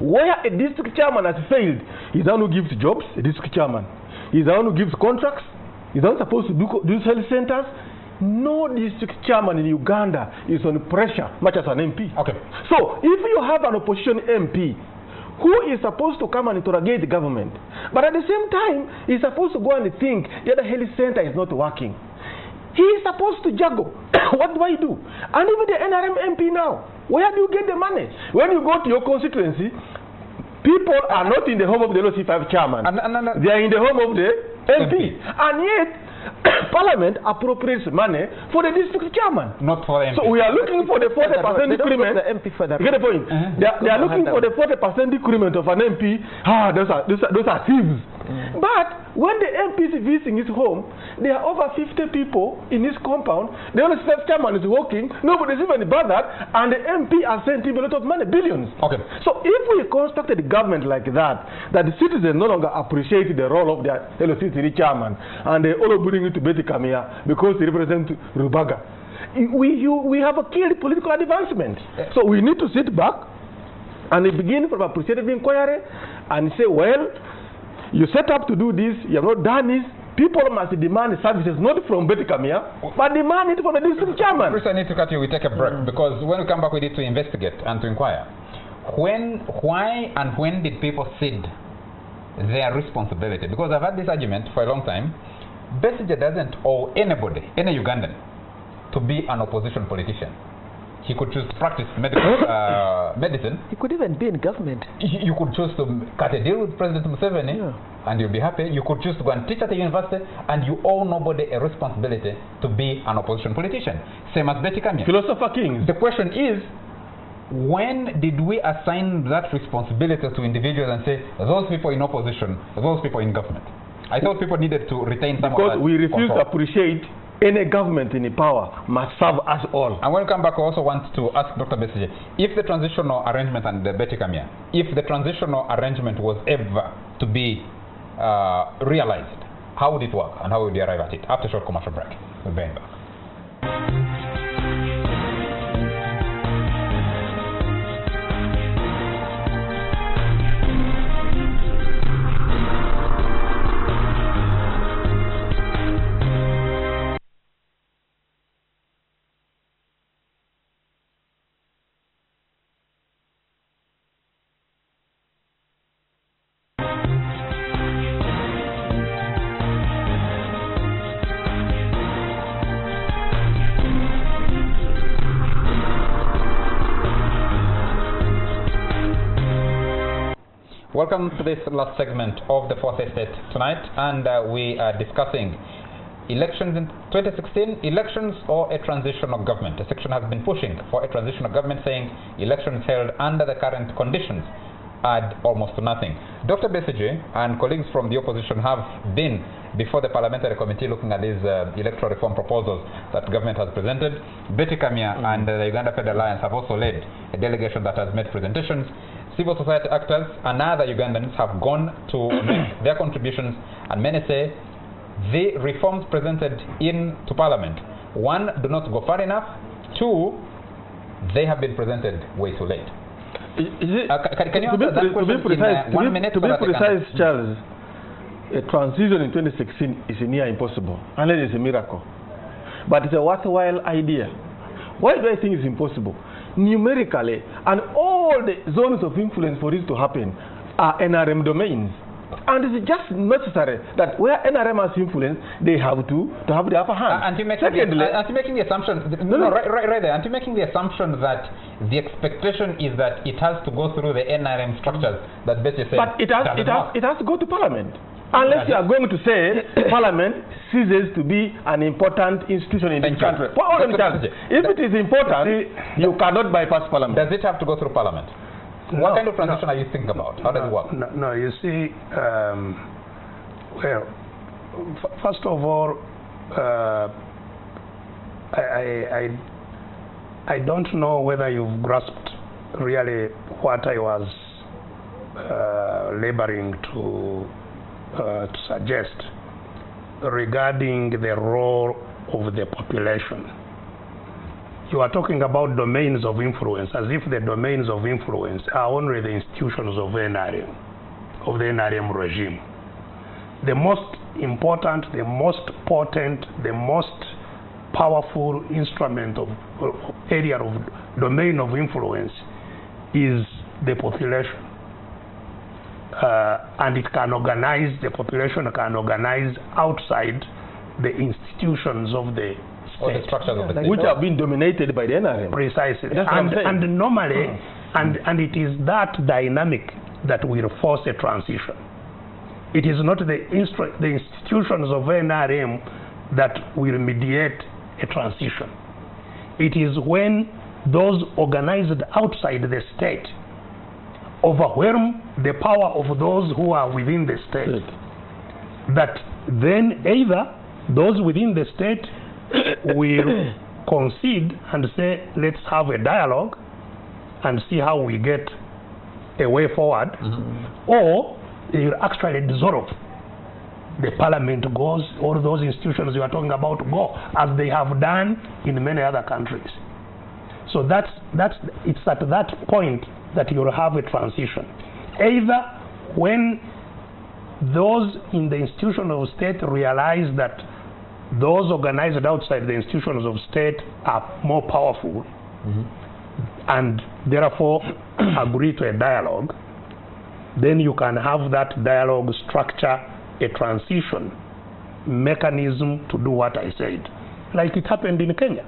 Speaker 2: Where a district chairman has failed, he's the one who gives jobs, a district chairman. He's the one who gives contracts. He's not supposed to do health centers. No district chairman in Uganda is on pressure, much as an MP. Okay. So, if you have an opposition MP who is supposed to come and interrogate the government, but at the same time, he's supposed to go and think the other health center is not working, he is supposed to juggle. What do I do? And even the NRM MP now, where do you get the money? When you go to your constituency, people are not in the home of the LOC5 chairman. They are in the home of the MP. And yet, Parliament appropriates money for the district chairman. Not for the MP. So we are looking for the 40% decrement. You get the point? They are looking for the 40% decrement of an MP. Those are thieves. But when the MP is visiting his home, there are over 50 people in his compound. The only chairman is working. Nobody's even bothered, and the MP has sent him a lot of money, billions. Okay. So if we constructed a government like that, that the citizens no longer appreciate the role of their LOC3 chairman, and they all bring it to Betty Kamia because he represents Rubaga, we have a killed political advancement. So we need to sit back and begin from appreciative inquiry and say, well, you set up to do this, you have not done this, people must demand services not from Betty Kamia, but demand it from the district chairman.
Speaker 1: Chris, I need to cut you. We take a break because when we come back, we need to investigate and to inquire. Why and when did people cede their responsibility? Because I've had this argument for a long time. Besigye doesn't owe anybody, any Ugandan, to be an opposition politician. He could choose to practice medicine.
Speaker 3: He could even be in government.
Speaker 1: You could choose to cut a deal with President Museveni, and you'll be happy. You could choose to go and teach at the university, and you owe nobody a responsibility to be an opposition politician. Same as Betty Kamya.
Speaker 2: Philosopher Kings.
Speaker 1: The question is, when did we assign that responsibility to individuals and say, those people in opposition, those people in government? I thought people needed to retain some of that
Speaker 2: because we refuse
Speaker 1: control.
Speaker 2: to appreciate any government in power must serve us all.
Speaker 1: And when we come back, I also want to ask Dr. Besigye, if the transitional arrangement and Betty Kamya, if the transitional arrangement was ever to be realized, how would it work and how would you arrive at it? After a short commercial break, we'll be right back. Welcome to this last segment of the Fourth Estate tonight, and we are discussing elections in 2016, elections or a transitional government. The section has been pushing for a transitional government, saying elections held under the current conditions add almost to nothing. Dr. Besigye and colleagues from the opposition have been before the parliamentary committee looking at these electoral reform proposals that government has presented. Betty Kamya and the Uganda Federal Alliance have also led a delegation that has made presentations. Civil society actors and other Ugandans have gone to make their contributions, and many say the reforms presented into Parliament, one, do not go far enough, two, they have been presented way too late. Can you answer that question in 1 minute?
Speaker 2: To be precise, Charles, a transition in 2016 is near impossible, unless it's a miracle. But it's a worthwhile idea. Why do I think it's impossible? Numerically, and all the zones of influence for this to happen are NRM domains. And it's just necessary that where NRM has influence, they have to have the upper hand.
Speaker 1: Aren't you making the assumption? Right there. Aren't you making the assumption that the expectation is that it has to go through the NRM structures that Betty said?
Speaker 2: But it has to go to Parliament. Unless you are going to say Parliament ceases to be an important institution in this country. If it is important, you cannot bypass Parliament.
Speaker 1: Does it have to go through Parliament?
Speaker 4: No,
Speaker 1: what kind of transition are you thinking about? How does it work?
Speaker 4: No, you see, well, first of all, I don't know whether you've grasped really what I was laboring to suggest regarding the role of the population. You are talking about domains of influence, as if the domains of influence are only the institutions of NRM, of the NRM regime. The most important, the most potent, the most powerful instrument of area of domain of influence is the population. And it can organize, the population can organize outside the institutions of the
Speaker 1: or the structures of the state,
Speaker 2: which have been dominated by the NRM.
Speaker 4: Precisely. And normally, and it is that dynamic that will force a transition. It is not the institutions of NRM that will mediate a transition. It is when those organized outside the state overwhelm the power of those who are within the state, that then either those within the state will concede and say, let's have a dialogue and see how we get a way forward, or they will actually dissolve. The parliament goes, all those institutions you are talking about go, as they have done in many other countries. So it's at that point that you'll have a transition. Either when those in the institution of state realize that those organized outside the institutions of state are more powerful, and therefore agree to a dialogue, then you can have that dialogue structure a transition mechanism to do what I said. Like it happened in Kenya.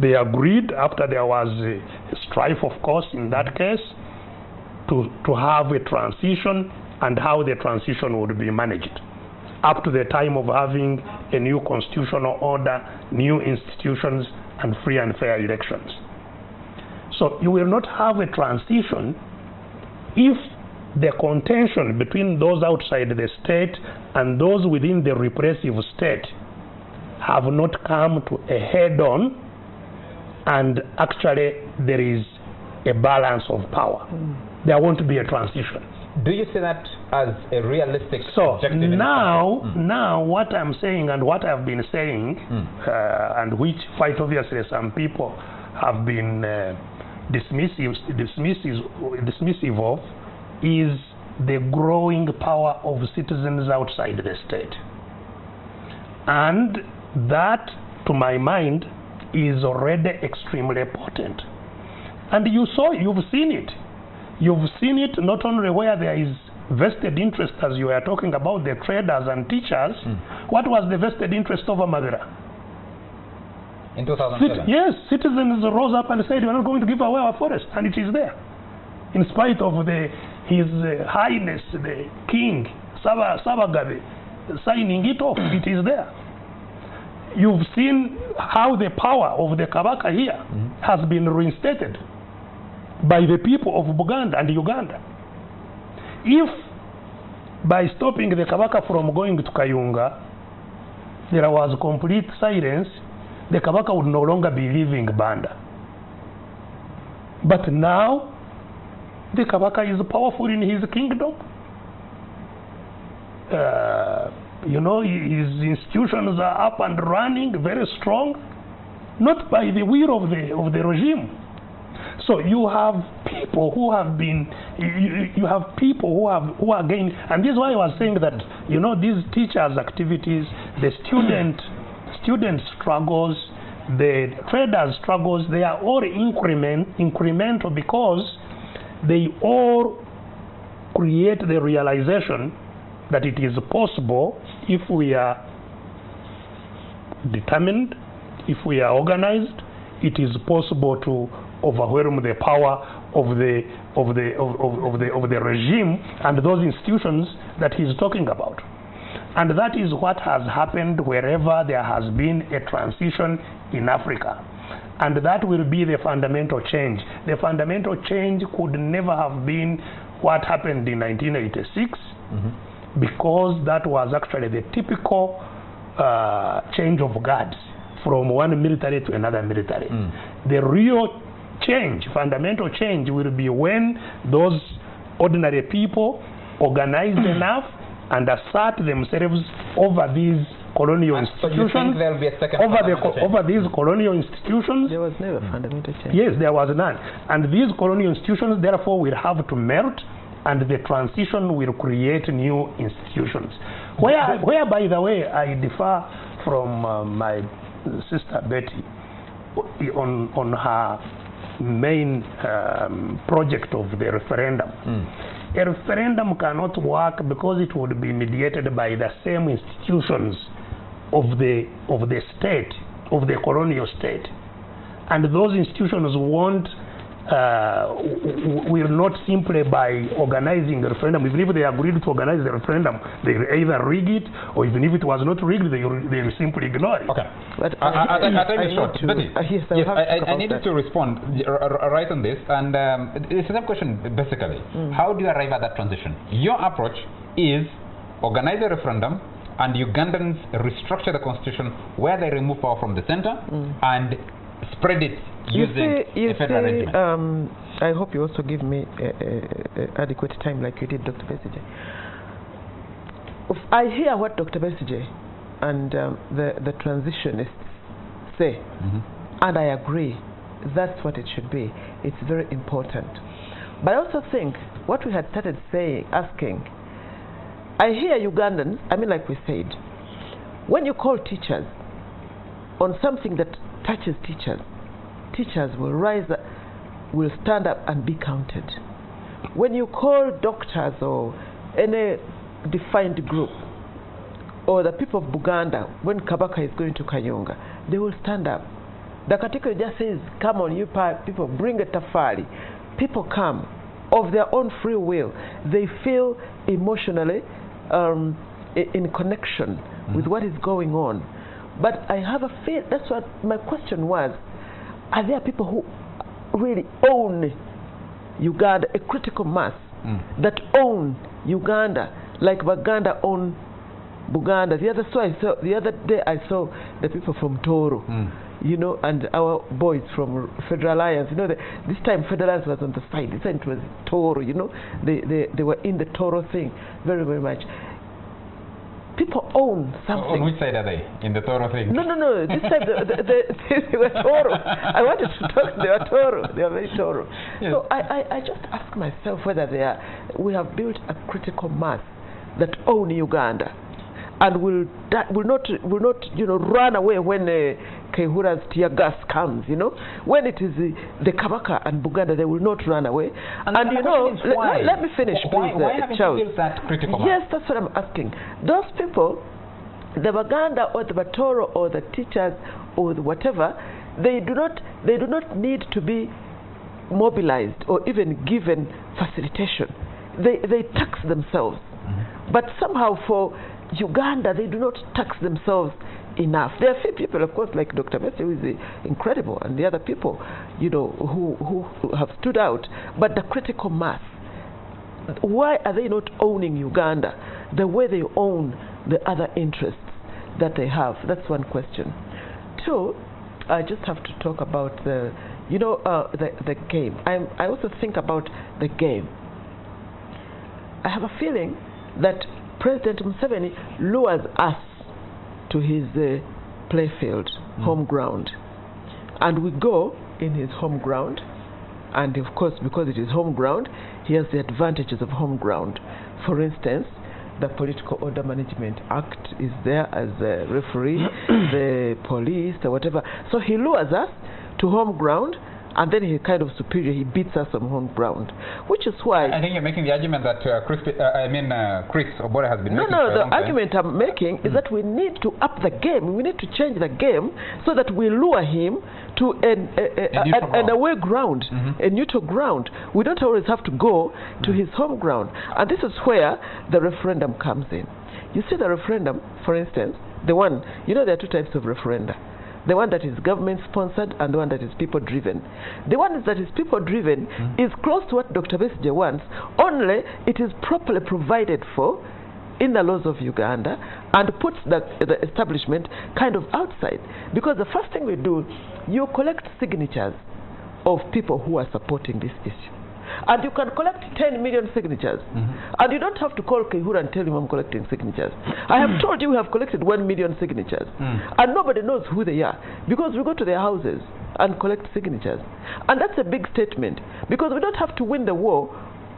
Speaker 4: They agreed, after there was a strife, of course, in that case, to have a transition and how the transition would be managed up to the time of having a new constitutional order, new institutions, and free and fair elections. So you will not have a transition if the contention between those outside the state and those within the repressive state have not come to a head-on, and actually there is a balance of power. There won't be a transition.
Speaker 1: Do you see that as a realistic objective?
Speaker 4: Now what I'm saying and what I've been saying, and which quite obviously some people have been dismissive of, is the growing power of citizens outside the state. And that, to my mind, is already extremely potent. And you've seen it. You've seen it not only where there is vested interest, as you were talking about the traders and teachers. What was the vested interest of Amagera?
Speaker 1: In 2007?
Speaker 4: Yes, citizens rose up and said, we're not going to give away our forest, and it is there. In spite of His Highness, the King, Sabagabe, signing it off, it is there. You've seen how the power of the Kabaka here has been reinstated by the people of Buganda and Uganda. If by stopping the Kabaka from going to Kayunga, there was complete silence, the Kabaka would no longer be leaving Banda. But now, the Kabaka is powerful in his kingdom. You know, his institutions are up and running, very strong, not by the will of the regime. So you have people who have been, you have people who are gaining, and this is why I was saying that, you know, these teachers' activities, the student struggles, the traders' struggles, they are all incremental, because they all create the realization that it is possible, if we are determined, if we are organized, it is possible to overwhelm the power of the regime and those institutions that he's talking about. And that is what has happened wherever there has been a transition in Africa. And that will be the fundamental change. The fundamental change could never have been what happened in 1986, because that was actually the typical change of guards from one military to another military. The real change, fundamental change, will be when those ordinary people organized enough and assert themselves over these colonial institutions.
Speaker 1: So you think there will be a second
Speaker 4: over these colonial institutions?
Speaker 3: There was never fundamental change.
Speaker 4: Yes, there was none. And these colonial institutions, therefore, will have to melt, and the transition will create new institutions. Where by the way, I differ from my sister Betty on her main project of the referendum. A referendum cannot work because it would be mediated by the same institutions of the state, of the colonial state. And those institutions will not simply by organizing the referendum. Even if they agreed to organize the referendum, they will either rig it, or even if it was not rigged, they will simply ignore it.
Speaker 1: Okay.
Speaker 3: But
Speaker 1: I needed to respond right on this, and it's a question basically. How do you arrive at that transition? Your approach is organize a referendum, and Ugandans restructure the constitution where they remove power from the center and spread it using a federal arrangement.
Speaker 3: I hope you also give me adequate time like you did, Dr. Besigye. I hear what Dr. Besigye and the transitionists say, and I agree. That's what it should be. It's very important. But I also think what we had started asking I hear Ugandans, I mean, like we said, when you call teachers on something that touches teachers, teachers will rise, will stand up and be counted. When you call doctors or any defined group, or the people of Buganda, when Kabaka is going to Kayunga, they will stand up. The category just says, come on, you people, bring a tafari. People come of their own free will. They feel emotionally in connection with what is going on. But I have a feel, that's what my question was, are there people who really own Uganda, a critical mass, that own Uganda, like Baganda own Buganda? The other day I saw the people from Toro, you know, and our boys from Federal Alliance. You know, this time Federal Alliance was on the side. This time it was Toro. You know, they were in the Toro thing very, very much. People own something.
Speaker 1: On which side are they? In the Toro thing?
Speaker 3: No. This time they were Toro. I wanted to talk. They were Toro. They are very Toro. Yes. So I just ask myself whether we have built a critical mass that own Uganda, and will not run away when Kehura's tear gas comes. You know, when it is the Kabaka and Buganda, they will not run away. And you know, let me finish, please,
Speaker 1: why haven't you built that critical mass?
Speaker 3: Yes, that's what I'm asking. Those people, the Baganda or the Batoro or the teachers or the whatever, they do not need to be mobilized or even given facilitation. They tax themselves. But somehow for Uganda, they do not tax themselves enough. There are few people, of course, like Dr. Messi, who is incredible, and the other people, you know, who have stood out. But the critical mass, why are they not owning Uganda the way they own the other interests that they have? That's one question. Two, I just have to talk about the game. I also think about the game. I have a feeling that President Museveni lures us to his playfield, home ground. And we go in his home ground, and of course, because it is home ground, he has the advantages of home ground. For instance, the Political Order Management Act is there as a referee, the police, or whatever. So he lures us to home ground, and then he's kind of superior. He beats us on home ground, which is why
Speaker 1: I think you're making the argument that Chris Obore has been making.
Speaker 3: No, the argument I'm making is that we need to up the game. We need to change the game so that we lure him to an away ground, a neutral ground. We don't always have to go to his home ground, and this is where the referendum comes in. You see, the referendum, for instance, the one, you know, there are two types of referenda. The one that is government-sponsored and the one that is people-driven. The one that is people-driven is close to what Dr. Besigye wants, only it is properly provided for in the laws of Uganda and puts the establishment kind of outside. Because the first thing we do, you collect signatures of people who are supporting this issue. And you can collect 10 million signatures. And you don't have to call Kehura and tell him I'm collecting signatures. I have told you we have collected 1 million signatures. And nobody knows who they are, because we go to their houses and collect signatures. And that's a big statement, because we don't have to win the war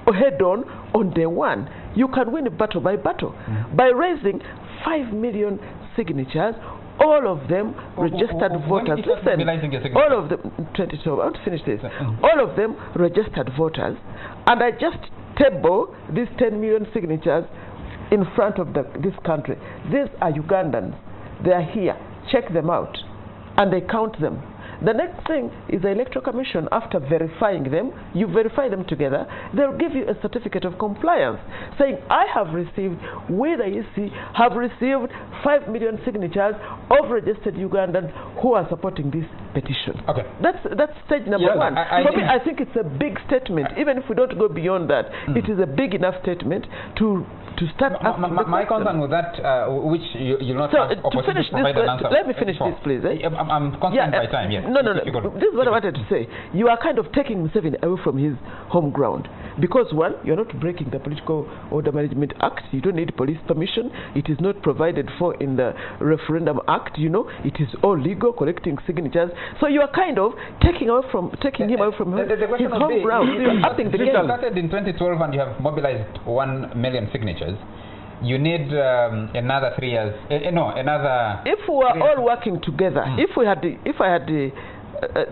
Speaker 3: head on day one. You can win it battle by battle by raising 5 million signatures. All of them registered voters. Listen, all of them, 2012, I want to finish this. All of them registered voters. And I just table these 10 million signatures in front of this country. These are Ugandans. They are here. Check them out. And they count them. The next thing is the Electoral Commission, after verifying them, you verify them together, they'll give you a certificate of compliance saying, I have received, we the EC have received 5 million signatures of registered Ugandans who are supporting this petition. Okay. That's stage number one. For me, I think it's a big statement. Even if we don't go beyond that, it is a big enough statement to start asking
Speaker 1: my concern with that, which you'll not have opportunity to provide an answer.
Speaker 3: Let me finish this, please.
Speaker 1: I'm constrained by time, yes.
Speaker 3: No. This is what I wanted to say. You are kind of taking Museveni away from his home ground. Because, one, you're not breaking the Political Order Management Act. You don't need police permission. It is not provided for in the Referendum Act, you know. It is all legal, collecting signatures. So you are kind of taking him away from his home ground. So you're upping the game.
Speaker 1: You started in 2012 and you have mobilized 1 million signatures. you need another 3 years. Another.
Speaker 3: If we were all working together, if I had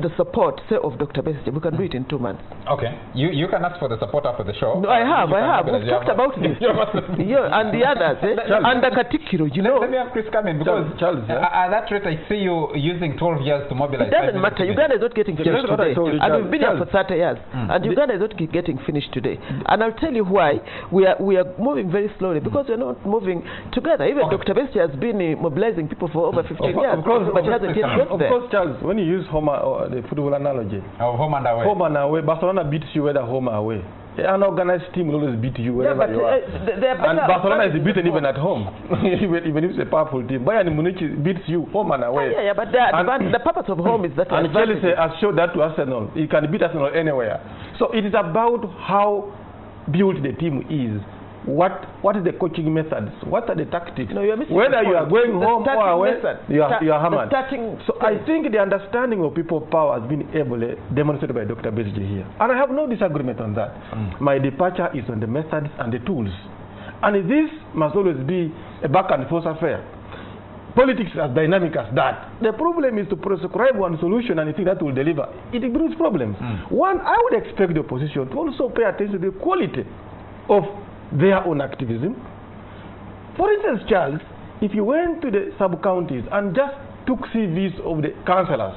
Speaker 3: the support, say, of Dr. Besigye, we can do it in 2 months.
Speaker 1: Okay. You can ask for the support after the show.
Speaker 3: No, I have. We've talked about this. And the others, and the Katikiro, you know.
Speaker 1: Let me have Chris come in, because at that rate I see you using 12 years to mobilize.
Speaker 3: It doesn't matter. Uganda is not getting finished today. And we've been here for 30 years. And Uganda is not getting finished today. And I'll tell you why. We are moving very slowly, because we're not moving together. Even Dr. Besigye has been mobilizing people for over 15 years. But he hasn't yet got there.
Speaker 2: Of course, Charles, when you use home, the football analogy.
Speaker 1: Of home and away.
Speaker 2: Home and away. Barcelona beats you whether home or away. An organized team will always beat you wherever you are. And Barcelona is beaten even at home, even if it's a powerful team. Bayern Munich beats you home and away.
Speaker 3: But the purpose of home is that.
Speaker 2: And Chelsea has showed that to Arsenal. You can beat Arsenal anywhere. So it is about how built the team is. What is the coaching methods? What are the tactics?
Speaker 3: No, you're missing
Speaker 2: whether you are going home or away, you are hammered. So I think the understanding of people power has been able demonstrated by Dr. Besigye here. And I have no disagreement on that. My departure is on the methods and the tools. And this must always be a back and forth affair. Politics is as dynamic as that. The problem is to prescribe one solution and you think that will deliver. It brings problems. One, I would expect the opposition to also pay attention to the quality of their own activism. For instance, Charles, if you went to the sub-counties and just took CVs of the councillors,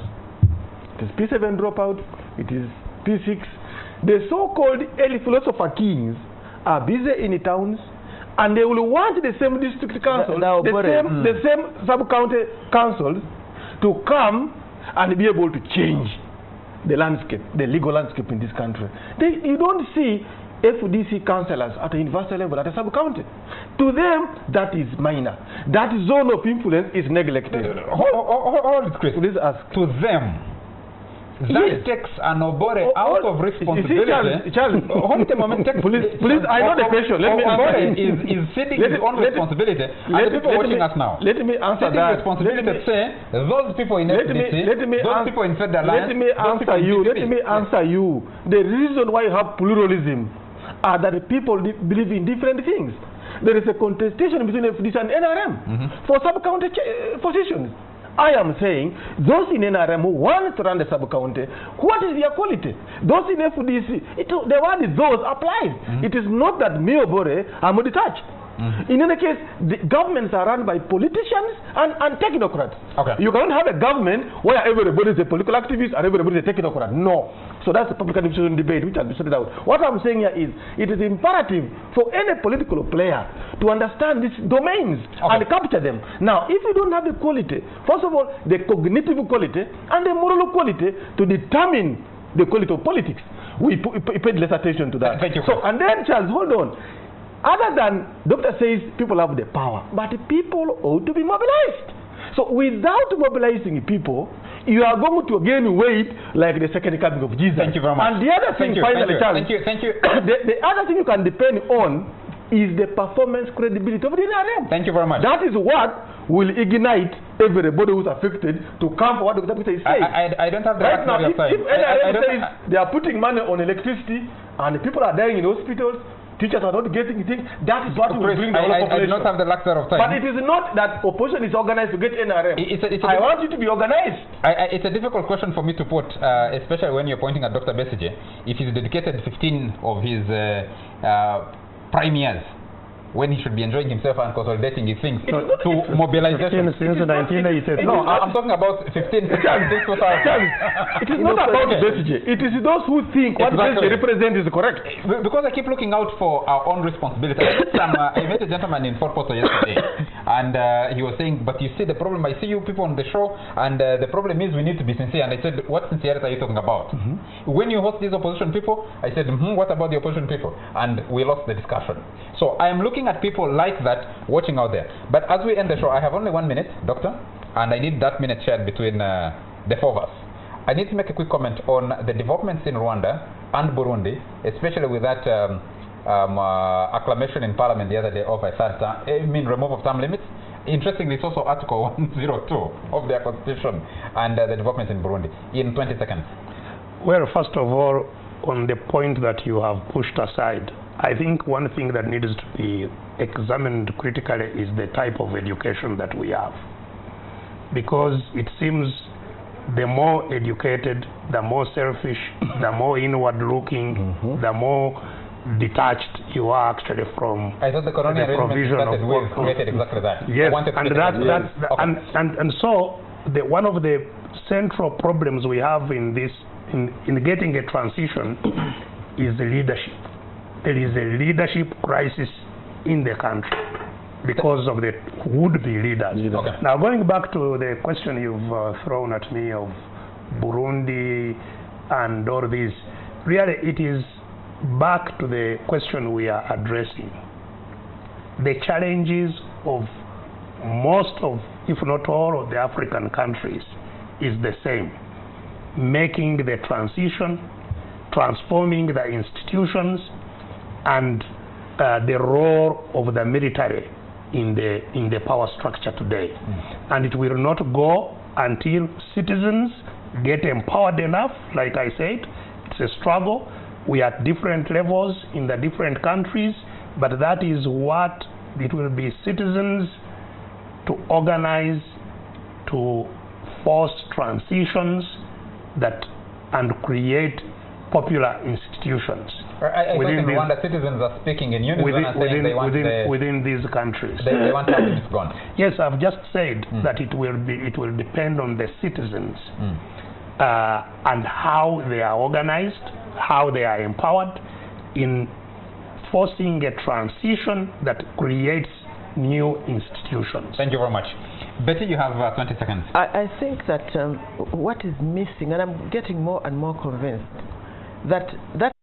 Speaker 2: it is P7 dropout, it is P6, the so-called early philosopher kings are busy in the towns, and they will want the same district council, the same sub-county councils to come and be able to change the landscape, the legal landscape in this country. You don't see FDC councillors at a university level, at a sub-county. To them, that is minor. That zone of influence is neglected.
Speaker 1: Hold it, Chris. Please ask. To them, that takes an Obore out of responsibility.
Speaker 2: Charles, hold a moment. Please, I know the question. Let me answer.
Speaker 1: Is sitting his own responsibility. And the people watching us now.
Speaker 2: Let me answer that.
Speaker 1: Responsibility to say, those people in FDC, those people in Federal
Speaker 2: Land, let me answer you. The reason why you have pluralism are that the people believe in different things. There is a contestation between FDC and NRM for sub-county positions. I am saying those in NRM who want to run the sub-county, what is their quality? Those in FDC, the word is those applies. It is not that me or Bore are detached. In any case, the governments are run by politicians and technocrats. You cannot have a government where everybody is a political activist and everybody is a technocrat. No. So that's the public administration debate which has been sorted out. What I'm saying here is, it is imperative for any political player to understand these domains and capture them. Now, if you don't have the quality, first of all, the cognitive quality and the moral quality to determine the quality of politics, we paid less attention to that.
Speaker 1: Thank you.
Speaker 2: So, and then, Charles, hold on. Other than, doctor says people have the power, but people ought to be mobilized. So without mobilizing people, you are going to again wait like the second coming of Jesus.
Speaker 1: Thank you very much.
Speaker 2: And the other thing, finally, Charles,
Speaker 1: thank you.
Speaker 2: The other thing you can depend on is the performance credibility of the NRM.
Speaker 1: Thank you very much.
Speaker 2: That is what will ignite everybody who's affected to come for what Dr. Besigye is saying.
Speaker 1: I don't have the
Speaker 2: right now, if NRM says they are putting money on electricity and people are dying in hospitals, teachers are not getting things, that is what will bring the whole population.
Speaker 1: I do not have the luxury of time.
Speaker 2: But it is not that opposition is organized to get NRM. I want you to be organized.
Speaker 1: It's a difficult question for me to put, especially when you're pointing at Dr. Besigye. If he's dedicated 15 of his prime years, when he should be enjoying himself and consolidating his things to mobilization.
Speaker 2: Since 1987.
Speaker 1: No, I'm talking about 15 since 2000.
Speaker 2: It is not about Besigye. It is those who think what Besigye represents is correct.
Speaker 1: Because I keep looking out for our own responsibility. I met a gentleman in Fort Portal yesterday, and he was saying, but you see the problem, I see you people on the show, and the problem is we need to be sincere. And I said, what sincerity are you talking about? When you host these opposition people, I said, what about the opposition people? And we lost the discussion. So I am looking at people like that watching out there. But as we end the show, I have only 1 minute, Doctor, and I need that minute shared between the four of us. I need to make a quick comment on the developments in Rwanda and Burundi, especially with that acclamation in Parliament the other day of removal of term limits. Interestingly, it's also Article 102 of their constitution, and the developments in Burundi. In 20 seconds.
Speaker 4: Well, first of all, on the point that you have pushed aside, I think one thing that needs to be examined critically is the type of education that we have. Because it seems the more educated, the more selfish, the more inward-looking, the more detached you are actually from
Speaker 1: I thought the colonial
Speaker 4: provision of
Speaker 1: we've created exactly that.
Speaker 4: Yes, and so one of the central problems we have in this, in getting a transition, is the leadership. There is a leadership crisis in the country because of the would-be leaders.
Speaker 1: Okay.
Speaker 4: Now, going back to the question you've thrown at me of Burundi and all this, really it is back to the question we are addressing. The challenges of most of, if not all of the African countries is the same. Making the transition, transforming the institutions, and the role of the military in the power structure today. And it will not go until citizens get empowered enough. Like I said, it's a struggle. We are at different levels in the different countries, but that is what it will be, citizens to organize, to force transitions and create popular institutions.
Speaker 1: I thought in Rwanda citizens are speaking in unison and saying they want
Speaker 4: within these countries.
Speaker 1: They want something gone.
Speaker 4: Yes, I've just said that it will depend on the citizens and how they are organized, how they are empowered in forcing a transition that creates new institutions.
Speaker 1: Thank you very much. Betty, you have 20 seconds.
Speaker 3: I think that what is missing, and I'm getting more and more convinced, that